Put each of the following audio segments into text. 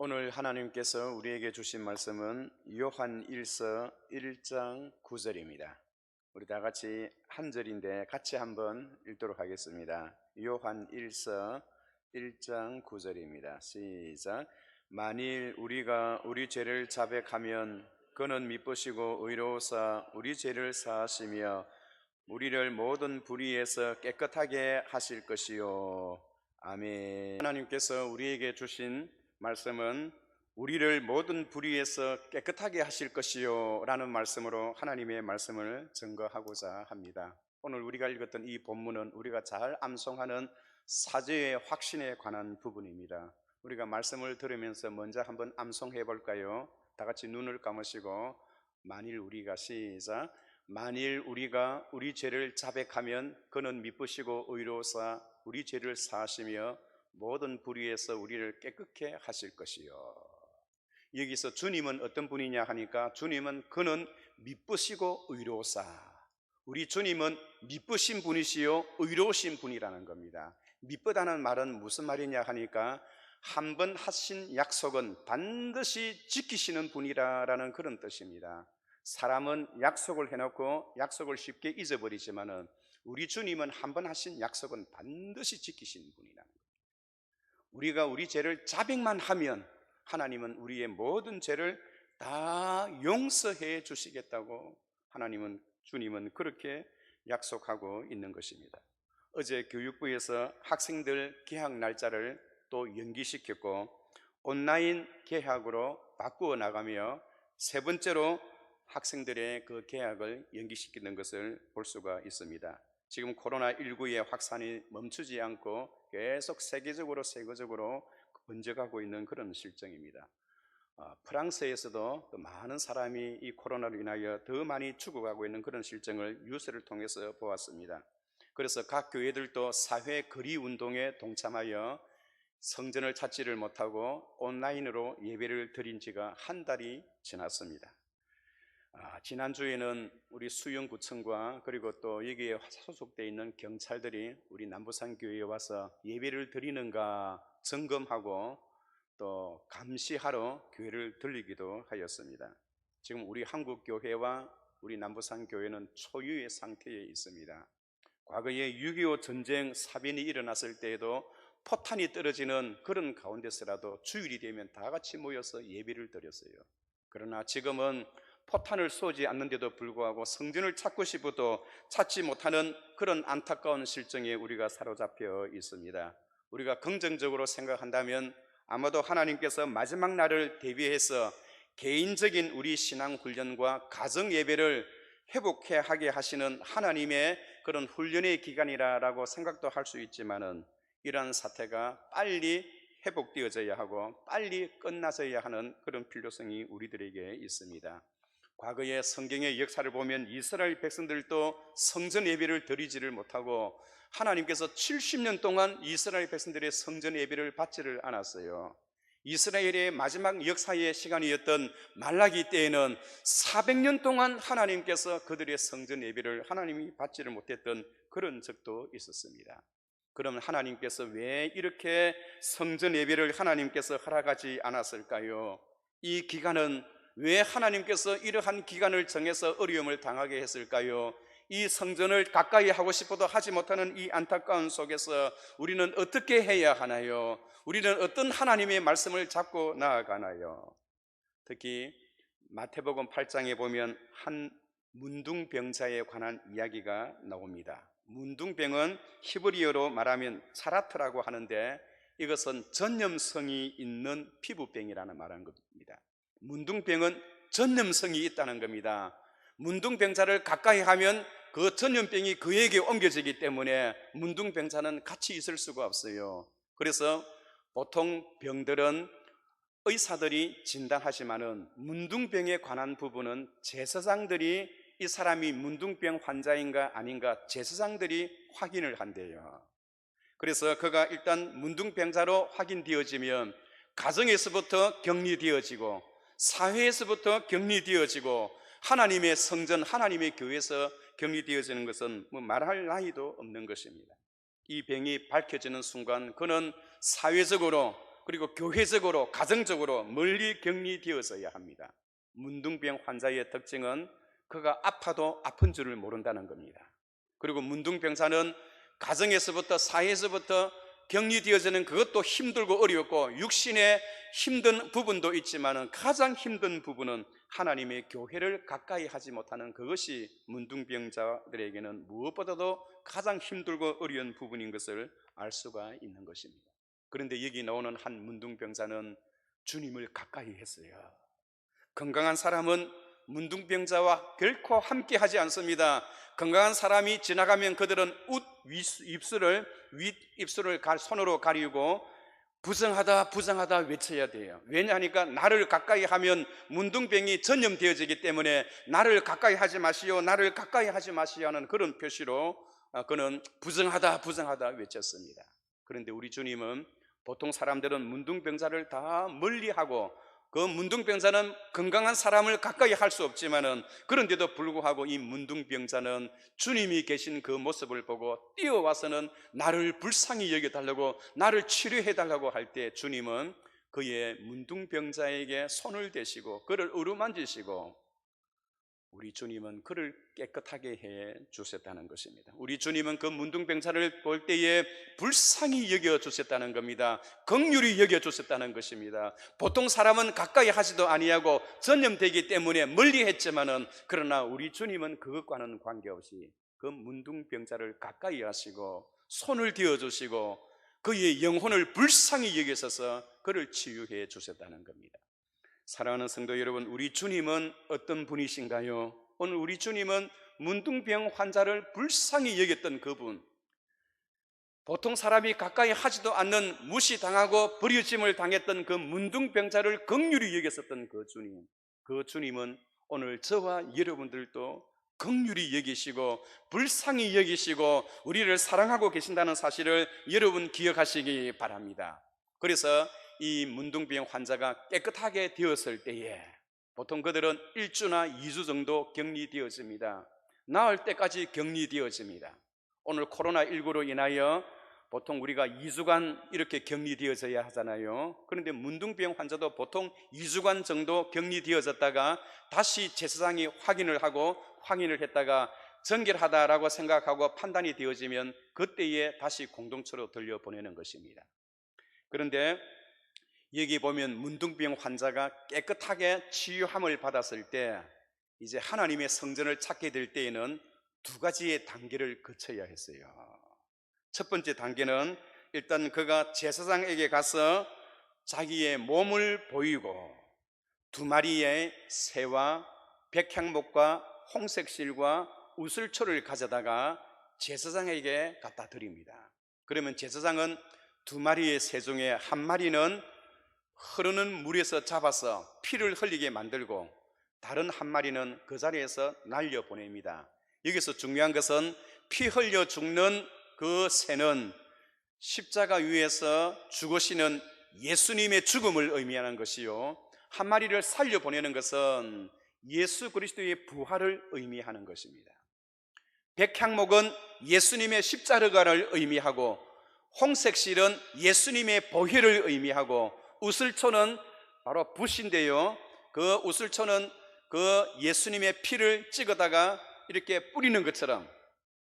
오늘 하나님께서 우리에게 주신 말씀은 요한 1서 1장 9절입니다. 우리 다 같이 한 절인데 같이 한번 읽도록 하겠습니다. 요한 1서 1장 9절입니다. 시작. 만일 우리가 우리 죄를 자백하면 그는 미쁘시고 의로우사 우리 죄를 사하시며 우리를 모든 불의에서 깨끗하게 하실 것이요. 아멘. 하나님께서 우리에게 주신 말씀은 우리를 모든 불의에서 깨끗하게 하실 것이요 라는 말씀으로 하나님의 말씀을 증거하고자 합니다. 오늘 우리가 읽었던 이 본문은 우리가 잘 암송하는 사죄의 확신에 관한 부분입니다. 우리가 말씀을 들으면서 먼저 한번 암송해 볼까요? 다 같이 눈을 감으시고 만일 우리가 시작. 만일 우리가 우리 죄를 자백하면 그는 미쁘시고 의로우사 우리 죄를 사하시며 모든 불의에서 우리를 깨끗게 하실 것이요. 여기서 주님은 어떤 분이냐 하니까 주님은 그는 미쁘시고 의로우사. 우리 주님은 미쁘신 분이시요 의로우신 분이라는 겁니다. 미쁘다는 말은 무슨 말이냐 하니까 한 번 하신 약속은 반드시 지키시는 분이라는 그런 뜻입니다. 사람은 약속을 해놓고 약속을 쉽게 잊어버리지만은 우리 주님은 한 번 하신 약속은 반드시 지키시는 분이라는 겁니다. 우리가 우리 죄를 자백만 하면 하나님은 우리의 모든 죄를 다 용서해 주시겠다고 주님은 그렇게 약속하고 있는 것입니다. 어제 교육부에서 학생들 개학 날짜를 또 연기시켰고 온라인 개학으로 바꾸어 나가며 세 번째로 학생들의 그 개학을 연기시키는 것을 볼 수가 있습니다. 지금 코로나19의 확산이 멈추지 않고 계속 세계적으로 번져가고 있는 그런 실정입니다. 프랑스에서도 많은 사람이 이 코로나로 인하여 더 많이 죽어가고 있는 그런 실정을 뉴스를 통해서 보았습니다. 그래서 각 교회들도 사회 거리 운동에 동참하여 성전을 찾지를 못하고 온라인으로 예배를 드린 지가 한 달이 지났습니다. 지난주에는 우리 수영구청과 그리고 또 여기에 소속되어 있는 경찰들이 우리 남부산 교회에 와서 예배를 드리는가 점검하고 또 감시하러 교회를 들리기도 하였습니다. 지금 우리 한국교회와 우리 남부산 교회는 초유의 상태에 있습니다. 과거에 6.25 전쟁 사변이 일어났을 때에도 포탄이 떨어지는 그런 가운데서라도 주일이 되면 다 같이 모여서 예배를 드렸어요. 그러나 지금은 포탄을 쏘지 않는데도 불구하고 성전을 찾고 싶어도 찾지 못하는 그런 안타까운 실정에 우리가 사로잡혀 있습니다. 우리가 긍정적으로 생각한다면 아마도 하나님께서 마지막 날을 대비해서 개인적인 우리 신앙 훈련과 가정 예배를 회복하게 하시는 하나님의 그런 훈련의 기간이라고 생각도 할 수 있지만은 이러한 사태가 빨리 회복되어져야 하고 빨리 끝나져야 하는 그런 필요성이 우리들에게 있습니다. 과거의 성경의 역사를 보면 이스라엘 백성들도 성전 예배를 드리지를 못하고 하나님께서 70년 동안 이스라엘 백성들의 성전 예배를 받지를 않았어요. 이스라엘의 마지막 역사의 시간이었던 말라기 때에는 400년 동안 하나님께서 그들의 성전 예배를 하나님이 받지를 못했던 그런 적도 있었습니다. 그러면 하나님께서 왜 이렇게 성전 예배를 하나님께서 허락하지 않았을까요? 이 기간은 왜 하나님께서 이러한 기간을 정해서 어려움을 당하게 했을까요? 이 성전을 가까이 하고 싶어도 하지 못하는 이 안타까운 속에서 우리는 어떻게 해야 하나요? 우리는 어떤 하나님의 말씀을 잡고 나아가나요? 특히 마태복음 8장에 보면 한 문둥병자에 관한 이야기가 나옵니다. 문둥병은 히브리어로 말하면 차라트라고 하는데 이것은 전염성이 있는 피부병이라는 말한 겁니다. 문둥병은 전염성이 있다는 겁니다. 문둥병자를 가까이 하면 그 전염병이 그에게 옮겨지기 때문에 문둥병자는 같이 있을 수가 없어요. 그래서 보통 병들은 의사들이 진단하지만은 문둥병에 관한 부분은 제사장들이 이 사람이 문둥병 환자인가 아닌가 제사장들이 확인을 한대요. 그래서 그가 일단 문둥병자로 확인되어지면 가정에서부터 격리되어지고 사회에서부터 격리되어지고 하나님의 성전, 하나님의 교회에서 격리되어지는 것은 말할 나위도 없는 것입니다. 이 병이 밝혀지는 순간 그는 사회적으로 그리고 교회적으로 가정적으로 멀리 격리되어서야 합니다. 문둥병 환자의 특징은 그가 아파도 아픈 줄을 모른다는 겁니다. 그리고 문둥병자는 가정에서부터 사회에서부터 격리되어지는 그것도 힘들고 어렵고 육신의 힘든 부분도 있지만 가장 힘든 부분은 하나님의 교회를 가까이 하지 못하는 그것이 문둥병자들에게는 무엇보다도 가장 힘들고 어려운 부분인 것을 알 수가 있는 것입니다. 그런데 여기 나오는 한 문둥병자는 주님을 가까이 했어요. 건강한 사람은 문둥병자와 결코 함께 하지 않습니다. 건강한 사람이 지나가면 그들은 윗입술을 손으로 가리고 부정하다 부정하다 외쳐야 돼요. 왜냐하니까 나를 가까이 하면 문둥병이 전염되어지기 때문에 나를 가까이 하지 마시오, 나를 가까이 하지 마시오 하는 그런 표시로 그는 부정하다 부정하다 외쳤습니다. 그런데 우리 주님은 보통 사람들은 문둥병자를 다 멀리하고 그 문둥병자는 건강한 사람을 가까이 할 수 없지만은 그런데도 불구하고 이 문둥병자는 주님이 계신 그 모습을 보고 뛰어와서는 나를 불쌍히 여겨달라고, 나를 치료해달라고 할 때 주님은 그의 문둥병자에게 손을 대시고 그를 어루만지시고 우리 주님은 그를 깨끗하게 해 주셨다는 것입니다. 우리 주님은 그 문둥병자를 볼 때에 불쌍히 여겨 주셨다는 겁니다. 긍휼히 여겨 주셨다는 것입니다. 보통 사람은 가까이 하지도 아니하고 전염되기 때문에 멀리 했지만은 그러나 우리 주님은 그것과는 관계없이 그 문둥병자를 가까이 하시고 손을 쥐어 주시고 그의 영혼을 불쌍히 여기셔서 그를 치유해 주셨다는 겁니다. 사랑하는 성도 여러분, 우리 주님은 어떤 분이신가요? 오늘 우리 주님은 문둥병 환자를 불쌍히 여겼던 그분, 보통 사람이 가까이 하지도 않는 무시당하고 버려짐을 당했던 그 문둥병자를 긍휼히 여겼었던 그 주님, 그 주님은 오늘 저와 여러분들도 긍휼히 여기시고 불쌍히 여기시고 우리를 사랑하고 계신다는 사실을 여러분 기억하시기 바랍니다. 그래서 이 문둥병 환자가 깨끗하게 되었을 때에 보통 그들은 1주나 2주 정도 격리되어집니다. 나을 때까지 격리되어집니다. 오늘 코로나19로 인하여 보통 우리가 2주간 이렇게 격리되어져야 하잖아요. 그런데 문둥병 환자도 보통 2주간 정도 격리되어졌다가 다시 제사장이 확인을 했다가 정결하다라고 생각하고 판단이 되어지면 그때에 다시 공동체로 돌려보내는 것입니다. 그런데 여기 보면 문둥병 환자가 깨끗하게 치유함을 받았을 때 이제 하나님의 성전을 찾게 될 때에는 두 가지의 단계를 거쳐야 했어요. 첫 번째 단계는 일단 그가 제사장에게 가서 자기의 몸을 보이고 2마리의 새와 백향목과 홍색실과 우슬초를 가져다가 제사장에게 갖다 드립니다. 그러면 제사장은 2마리의 새 중에 1마리는 흐르는 물에서 잡아서 피를 흘리게 만들고 다른 1마리는 그 자리에서 날려보냅니다. 여기서 중요한 것은 피 흘려 죽는 그 새는 십자가 위에서 죽으시는 예수님의 죽음을 의미하는 것이요, 1마리를 살려보내는 것은 예수 그리스도의 부활을 의미하는 것입니다. 백향목은 예수님의 십자가를 의미하고 홍색실은 예수님의 보혈을 의미하고 우슬초는 바로 붓인데요, 그 우슬초는 그 예수님의 피를 찍어다가 이렇게 뿌리는 것처럼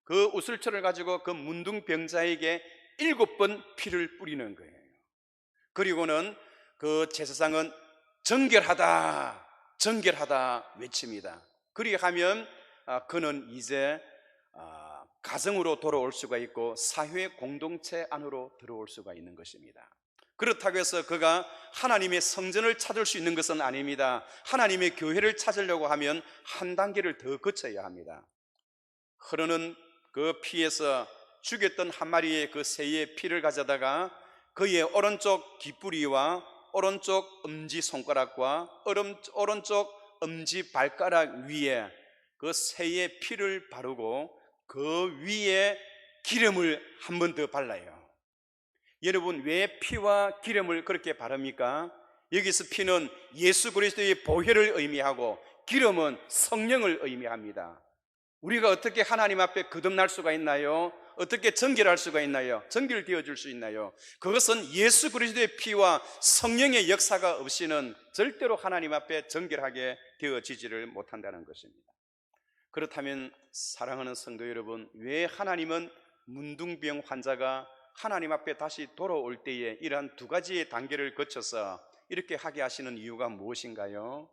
그 우슬초를 가지고 그 문둥병자에게 7번 피를 뿌리는 거예요. 그리고는 그 제사장은 정결하다 정결하다 외칩니다. 그리하면 그는 이제 가정으로 돌아올 수가 있고 사회 공동체 안으로 들어올 수가 있는 것입니다. 그렇다고 해서 그가 하나님의 성전을 찾을 수 있는 것은 아닙니다. 하나님의 교회를 찾으려고 하면 한 단계를 더 거쳐야 합니다. 흐르는 그 피에서 죽였던 1마리의 그 새의 피를 가져다가 그의 오른쪽 귓부리와 오른쪽 엄지손가락과 오른쪽 엄지발가락 위에 그 새의 피를 바르고 그 위에 기름을 한 번 더 발라요. 여러분, 왜 피와 기름을 그렇게 바릅니까? 여기서 피는 예수 그리스도의 보혈을 의미하고 기름은 성령을 의미합니다. 우리가 어떻게 하나님 앞에 거듭날 수가 있나요? 어떻게 정결할 수가 있나요? 정결되어 줄 수 있나요? 그것은 예수 그리스도의 피와 성령의 역사가 없이는 절대로 하나님 앞에 정결하게 되어지지를 못한다는 것입니다. 그렇다면 사랑하는 성도 여러분, 왜 하나님은 문둥병 환자가 하나님 앞에 다시 돌아올 때에 이러한 두 가지의 단계를 거쳐서 이렇게 하게 하시는 이유가 무엇인가요?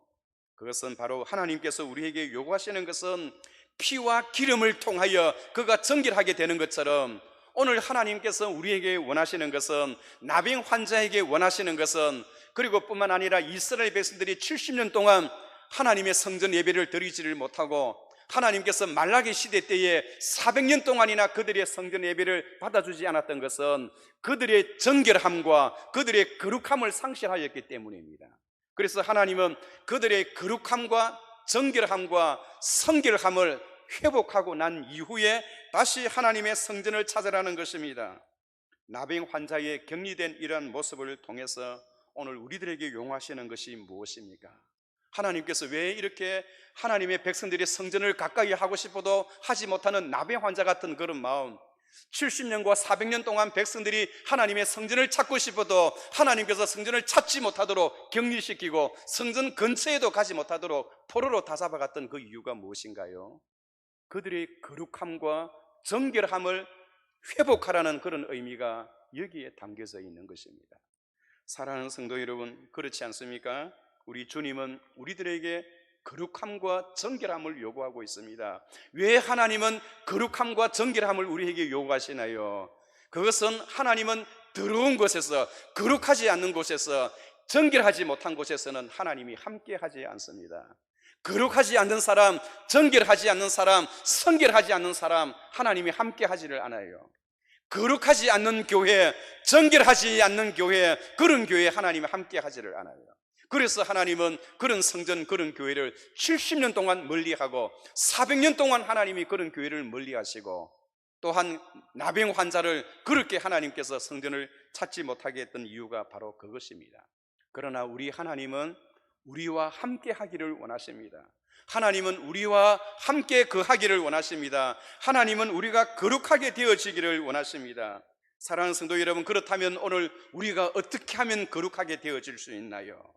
그것은 바로 하나님께서 우리에게 요구하시는 것은 피와 기름을 통하여 그가 정결하게 되는 것처럼, 오늘 하나님께서 우리에게 원하시는 것은, 나병 환자에게 원하시는 것은, 그리고 뿐만 아니라 이스라엘 백성들이 70년 동안 하나님의 성전 예배를 드리지를 못하고 하나님께서 말라기 시대 때에 400년 동안이나 그들의 성전 예배를 받아주지 않았던 것은 그들의 정결함과 그들의 거룩함을 상실하였기 때문입니다. 그래서 하나님은 그들의 거룩함과 정결함과 성결함을 회복하고 난 이후에 다시 하나님의 성전을 찾으라는 것입니다. 나병 환자의 격리된 이러한 모습을 통해서 오늘 우리들에게 요구하시는 것이 무엇입니까? 하나님께서 왜 이렇게 하나님의 백성들이 성전을 가까이 하고 싶어도 하지 못하는 나병 환자 같은 그런 마음, 70년과 400년 동안 백성들이 하나님의 성전을 찾고 싶어도 하나님께서 성전을 찾지 못하도록 격리시키고 성전 근처에도 가지 못하도록 포로로 다잡아갔던 그 이유가 무엇인가요? 그들의 거룩함과 정결함을 회복하라는 그런 의미가 여기에 담겨져 있는 것입니다. 사랑하는 성도 여러분, 그렇지 않습니까? 우리 주님은 우리들에게 거룩함과 정결함을 요구하고 있습니다. 왜 하나님은 거룩함과 정결함을 우리에게 요구하시나요? 그것은 하나님은 더러운 곳에서, 거룩하지 않는 곳에서, 정결하지 못한 곳에서는 하나님이 함께하지 않습니다. 거룩하지 않는 사람, 정결하지 않는 사람, 성결하지 않는 사람, 하나님이 함께하지를 않아요. 거룩하지 않는 교회, 정결하지 않는 교회, 그런 교회에 하나님이 함께하지를 않아요. 그래서 하나님은 그런 성전, 그런 교회를 70년 동안 멀리하고 400년 동안 하나님이 그런 교회를 멀리하시고, 또한 나병 환자를 그렇게 하나님께서 성전을 찾지 못하게 했던 이유가 바로 그것입니다. 그러나 우리 하나님은 우리와 함께 하기를 원하십니다. 하나님은 우리와 함께 거하기를 원하십니다. 하나님은 우리가 거룩하게 되어지기를 원하십니다. 사랑하는 성도 여러분, 그렇다면 오늘 우리가 어떻게 하면 거룩하게 되어질 수 있나요?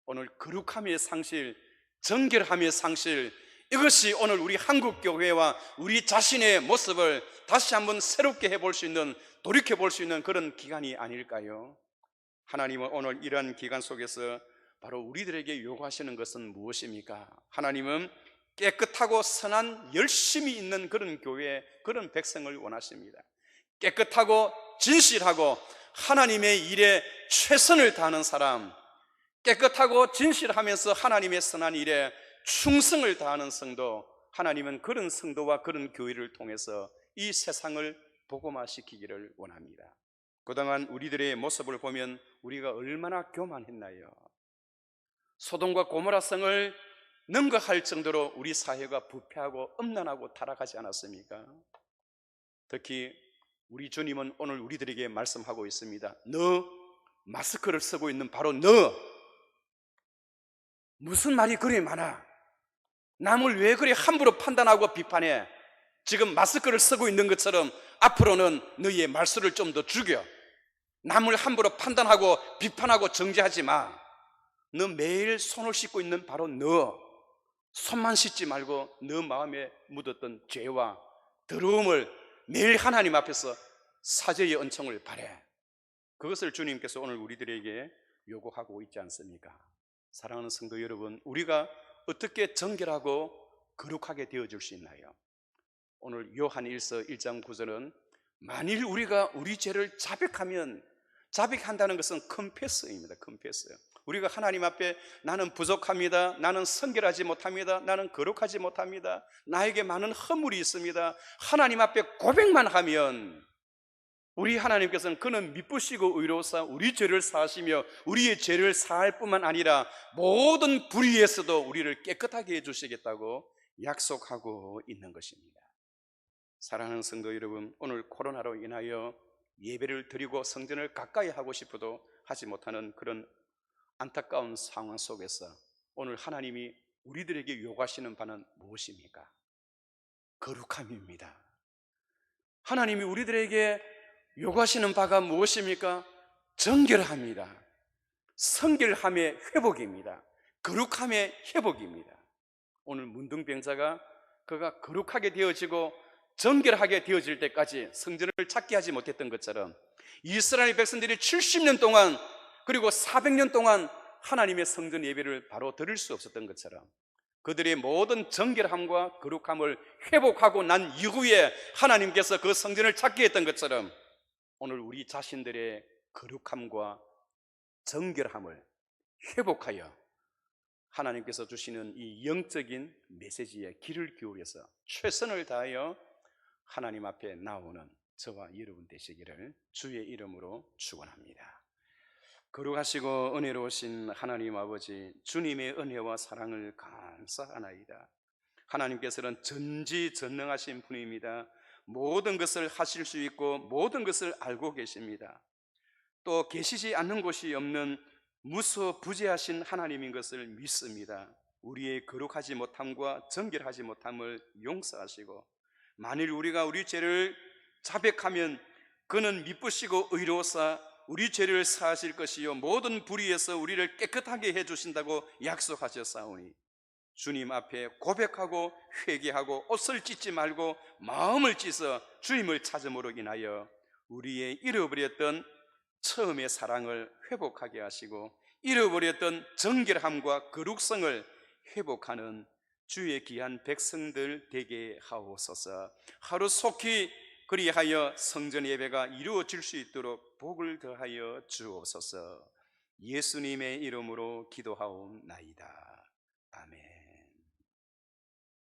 오늘 거룩함의 상실, 정결함의 상실, 이것이 오늘 우리 한국교회와 우리 자신의 모습을 다시 한번 새롭게 해볼 수 있는, 돌이켜볼 수 있는 그런 기간이 아닐까요? 하나님은 오늘 이러한 기간 속에서 바로 우리들에게 요구하시는 것은 무엇입니까? 하나님은 깨끗하고 선한 열심이 있는 그런 교회, 그런 백성을 원하십니다. 깨끗하고 진실하고 하나님의 일에 최선을 다하는 사람, 깨끗하고 진실하면서 하나님의 선한 일에 충성을 다하는 성도, 하나님은 그런 성도와 그런 교회를 통해서 이 세상을 복음화시키기를 원합니다. 그동안 우리들의 모습을 보면 우리가 얼마나 교만했나요? 소돔과 고모라 성을 능가할 정도로 우리 사회가 부패하고 음란하고 타락하지 않았습니까? 특히 우리 주님은 오늘 우리들에게 말씀하고 있습니다. 너, 마스크를 쓰고 있는 바로 너, 무슨 말이 그리 많아? 남을 왜 그리 함부로 판단하고 비판해? 지금 마스크를 쓰고 있는 것처럼 앞으로는 너희의 말수를 좀 더 죽여. 남을 함부로 판단하고 비판하고 정죄하지 마. 너 매일 손을 씻고 있는 바로 너, 손만 씻지 말고 너 마음에 묻었던 죄와 더러움을 매일 하나님 앞에서 사죄의 은총을 바래. 그것을 주님께서 오늘 우리들에게 요구하고 있지 않습니까? 사랑하는 성도 여러분, 우리가 어떻게 정결하고 거룩하게 되어줄 수 있나요? 오늘 요한 1서 1장 9절은 만일 우리가 우리 죄를 자백하면, 자백한다는 것은 confess입니다. confess. 우리가 하나님 앞에 나는 부족합니다, 나는 성결하지 못합니다, 나는 거룩하지 못합니다, 나에게 많은 허물이 있습니다, 하나님 앞에 고백만 하면 우리 하나님께서는 그는 미쁘시고 의로우사 우리 죄를 사하시며 우리의 죄를 사할 뿐만 아니라 모든 불의에서도 우리를 깨끗하게 해주시겠다고 약속하고 있는 것입니다. 사랑하는 성도 여러분, 오늘 코로나로 인하여 예배를 드리고 성전을 가까이 하고 싶어도 하지 못하는 그런 안타까운 상황 속에서 오늘 하나님이 우리들에게 요구하시는 바는 무엇입니까? 거룩함입니다. 하나님이 우리들에게 요구하시는 바가 무엇입니까? 정결합니다. 성결함의 회복입니다. 거룩함의 회복입니다. 오늘 문둥병자가 그가 거룩하게 되어지고 정결하게 되어질 때까지 성전을 찾게 하지 못했던 것처럼 이스라엘 백성들이 70년 동안 그리고 400년 동안 하나님의 성전 예배를 바로 드릴 수 없었던 것처럼 그들의 모든 정결함과 거룩함을 회복하고 난 이후에 하나님께서 그 성전을 찾게 했던 것처럼 오늘 우리 자신들의 거룩함과 정결함을 회복하여 하나님께서 주시는 이 영적인 메시지에 귀를 기울여서 최선을 다하여 하나님 앞에 나오는 저와 여러분 되시기를 주의 이름으로 축원합니다. 거룩하시고 은혜로우신 하나님 아버지, 주님의 은혜와 사랑을 감사하나이다. 하나님께서는 전지전능하신 분입니다. 모든 것을 하실 수 있고 모든 것을 알고 계십니다. 또 계시지 않는 곳이 없는 무소부재하신 하나님인 것을 믿습니다. 우리의 거룩하지 못함과 정결하지 못함을 용서하시고 만일 우리가 우리 죄를 자백하면 그는 미쁘시고 의로우사 우리 죄를 사하실 것이요 모든 불의에서 우리를 깨끗하게 해주신다고 약속하셨사오니 주님 앞에 고백하고 회개하고 옷을 찢지 말고 마음을 찢어 주님을 찾음으로 인하여 우리의 잃어버렸던 처음의 사랑을 회복하게 하시고 잃어버렸던 정결함과 거룩성을 회복하는 주의 귀한 백성들 되게 하옵소서. 하루속히 그리하여 성전 예배가 이루어질 수 있도록 복을 더하여 주옵소서. 예수님의 이름으로 기도하옵나이다. 아멘.